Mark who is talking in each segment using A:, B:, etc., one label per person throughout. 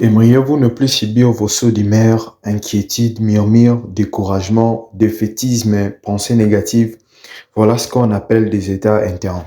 A: Aimeriez-vous ne plus subir vos sauts d'humeur, inquiétudes, murmures, découragement, défaitisme, pensées négatives? Voilà ce qu'on appelle des états internes.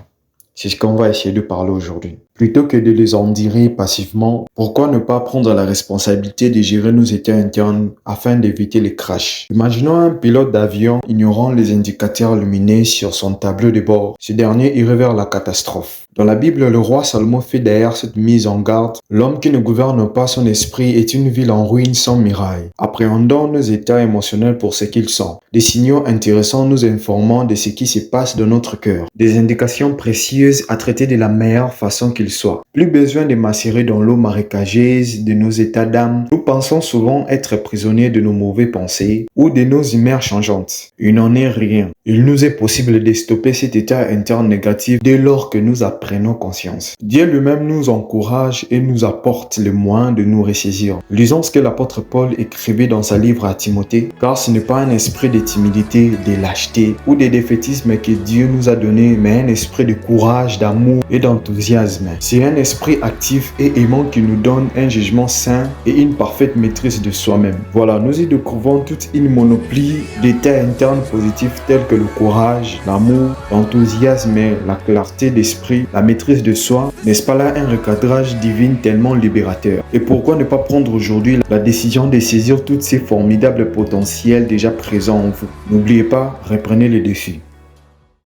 A: C'est ce qu'on va essayer de parler aujourd'hui. Plutôt que de les endurer passivement, pourquoi ne pas prendre la responsabilité de gérer nos états internes afin d'éviter les crashs? Imaginons un pilote d'avion ignorant les indicateurs lumineux sur son tableau de bord. Ce dernier irait vers la catastrophe. Dans la Bible, le roi Salomon fait d'ailleurs cette mise en garde. L'homme qui ne gouverne pas son esprit est une ville en ruine sans miraille. Appréhendons nos états émotionnels pour ce qu'ils sont. Des signaux intéressants nous informant de ce qui se passe dans notre cœur. Des indications précieuses à traiter de la meilleure façon qu'il soit. Plus besoin de macérer dans l'eau marécageuse de nos états d'âme. Nous pensons souvent être prisonniers de nos mauvaises pensées ou de nos humeurs changeantes. Il n'en est rien. Il nous est possible de stopper cet état interne négatif dès lors que nous prenons conscience. Dieu lui-même nous encourage et nous apporte le moyen de nous ressaisir. Lisons ce que l'apôtre Paul écrivait dans sa livre à Timothée, car ce n'est pas un esprit de timidité, de lâcheté ou de défaitisme que Dieu nous a donné, mais un esprit de courage, d'amour et d'enthousiasme. C'est un esprit actif et aimant qui nous donne un jugement sain et une parfaite maîtrise de soi-même. Voilà, nous y découvrons toute une monoplie d'états internes positifs tels que le courage, l'amour, l'enthousiasme, la clarté d'esprit, la maîtrise de soi. N'est-ce pas là un recadrage divin tellement libérateur? Et pourquoi ne pas prendre aujourd'hui la décision de saisir tous ces formidables potentiels déjà présents en vous? N'oubliez pas, reprenez les défis.